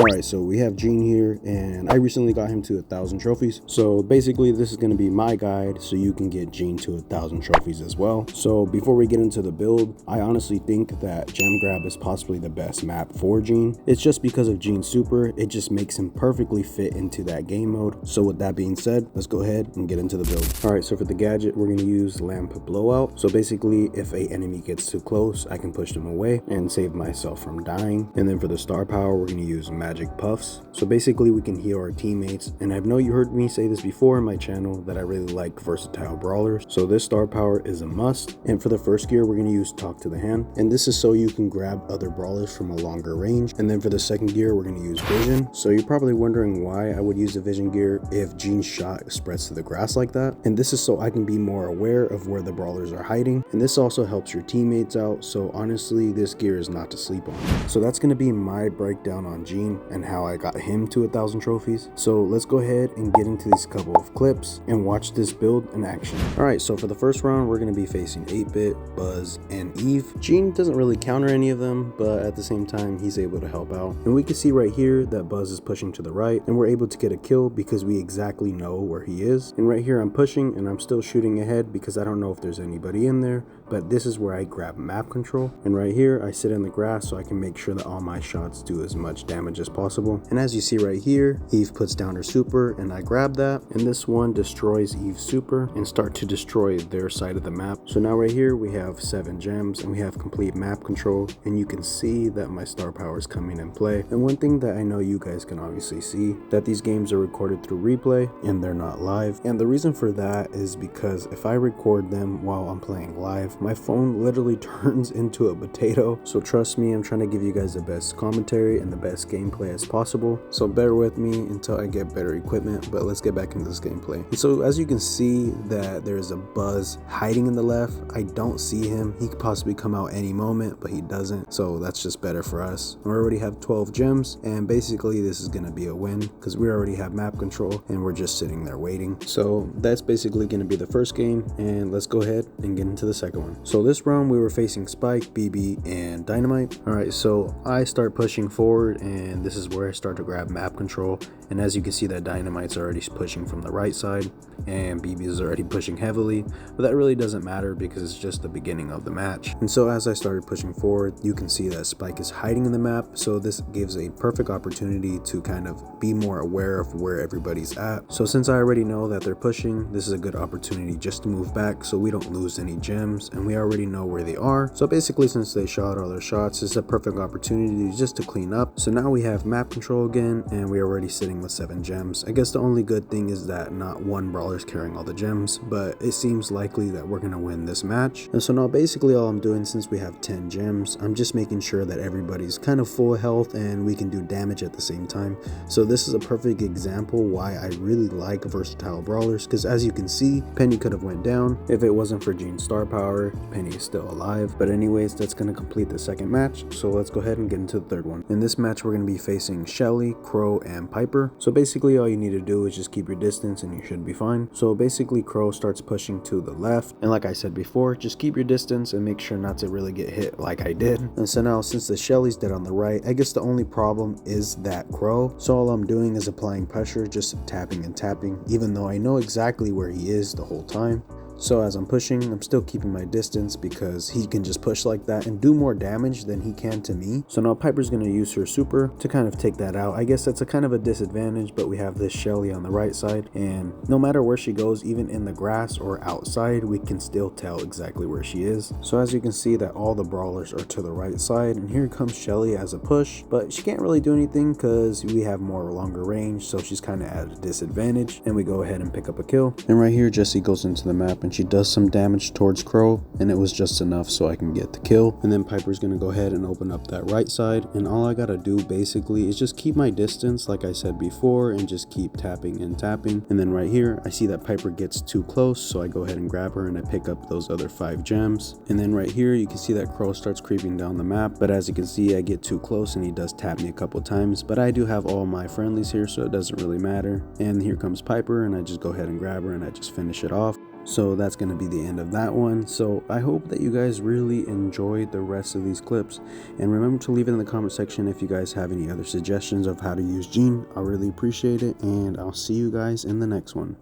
Alright, so we have Gene here, and I recently got him to 1,000 trophies. So basically this is going to be my guide so you can get Gene to 1,000 trophies as well. So before we get into the build, I honestly think that Gem Grab is possibly the best map for Gene. It's just because of Gene's super, it just makes him perfectly fit into that game mode. So with that being said, let's go ahead and get into the build. Alright, so for the gadget, we're going to use Lamp Blowout. So basically, if an enemy gets too close, I can push them away and save myself from dying. And then for the star power, we're going to use Magic Puffs. So basically we can heal our teammates, and I know you heard me say this before in my channel that I really like versatile brawlers, so this star power is a must. And for the first gear, we're going to use Talk to the Hand, and this is so you can grab other brawlers from a longer range. And then for the second gear, we're going to use Vision. So you're probably wondering why I would use the Vision gear if Gene's shot spreads to the grass like that, and this is so I can be more aware of where the brawlers are hiding, and this also helps your teammates out. So honestly, this gear is not to sleep on. So that's going to be my breakdown on Gene and how I got him to 1,000 trophies. So let's go ahead and get into these couple of clips and watch this build in action. Alright, so for the first round, we're going to be facing 8-Bit, Buzz, and Eve. Gene doesn't really counter any of them, but at the same time, he's able to help out. And we can see right here that Buzz is pushing to the right, and we're able to get a kill because we exactly know where he is. And right here, I'm pushing, and I'm still shooting ahead because I don't know if there's anybody in there, but this is where I grab map control. And right here, I sit in the grass so I can make sure that all my shots do as much damage as possible. And as you see right here, Eve puts down her super, and I grab that, and this one destroys Eve's super and start to destroy their side of the map. So now right here, we have 7 gems, and we have complete map control, and you can see that my star power is coming in play. And one thing that I know you guys can obviously see, that these games are recorded through replay, and they're not live. And the reason for that is because if I record them while I'm playing live, my phone literally turns into a potato. So trust me, I'm trying to give you guys the best commentary and the best gameplay as possible. So bear with me until I get better equipment, but let's get back into this gameplay. And so as you can see that there's a Buzz hiding in the left. I don't see him. He could possibly come out any moment, but he doesn't. So that's just better for us. We already have 12 gems, and basically this is going to be a win because we already have map control and we're just sitting there waiting. So that's basically going to be the first game, and let's go ahead and get into the second one. So this round we were facing Spike, BB, and Dynamite. Alright, so I start pushing forward, and this is where I start to grab map control. And as you can see, that Dynamite's already pushing from the right side, and BB is already pushing heavily, but that really doesn't matter because it's just the beginning of the match. And so as I started pushing forward, you can see that Spike is hiding in the map, so this gives a perfect opportunity to kind of be more aware of where everybody's at. So since I already know that they're pushing, this is a good opportunity just to move back so we don't lose any gems, and we already know where they are. So basically, since they shot all their shots, it's a perfect opportunity just to clean up. So now we have map control again, and we're already sitting with 7 gems. I guess the only good thing is that not one brawler is carrying all the gems, but it seems likely that we're gonna win this match. And so now basically all I'm doing, since we have 10 gems, I'm just making sure that everybody's kind of full health and we can do damage at the same time. So this is a perfect example why I really like versatile brawlers, because as you can see, Penny could have went down. If it wasn't for Gene's star power, Penny is still alive. But anyways, that's gonna complete the second match, so let's go ahead and get into the third one. In this match, we're gonna be facing Shelly, Crow, and Piper. So basically all you need to do is just keep your distance and you should be fine. So basically Crow starts pushing to the left, and like I said before, just keep your distance and make sure not to really get hit like I did. And so now since the Shelly's dead on the right, I guess the only problem is that Crow. So all I'm doing is applying pressure, just tapping and tapping, even though I know exactly where he is the whole time. So as I'm pushing, I'm still keeping my distance because he can just push like that and do more damage than he can to me. So now Piper's going to use her super to kind of take that out. I guess that's a kind of a disadvantage, but we have this Shelly on the right side, and no matter where she goes, even in the grass or outside, we can still tell exactly where she is. So as you can see that all the brawlers are to the right side, and here comes Shelly as a push, but she can't really do anything because we have more longer range, so she's kind of at a disadvantage, and we go ahead and pick up a kill. And right here, Jessie goes into the map and she does some damage towards Crow, and it was just enough so I can get the kill. And then Piper's gonna go ahead and open up that right side, and all I gotta do basically is just keep my distance like I said before and just keep tapping and tapping. And then right here I see that Piper gets too close, so I go ahead and grab her and I pick up those other 5 gems. And then right here you can see that Crow starts creeping down the map, but as you can see I get too close and he does tap me a couple times, but I do have all my friendlies here so it doesn't really matter. And here comes Piper, and I just go ahead and grab her and I just finish it off. So that's going to be the end of that one. So I hope that you guys really enjoyed the rest of these clips, and remember to leave it in the comment section if you guys have any other suggestions of how to use Gene. I really appreciate it, and I'll see you guys in the next one.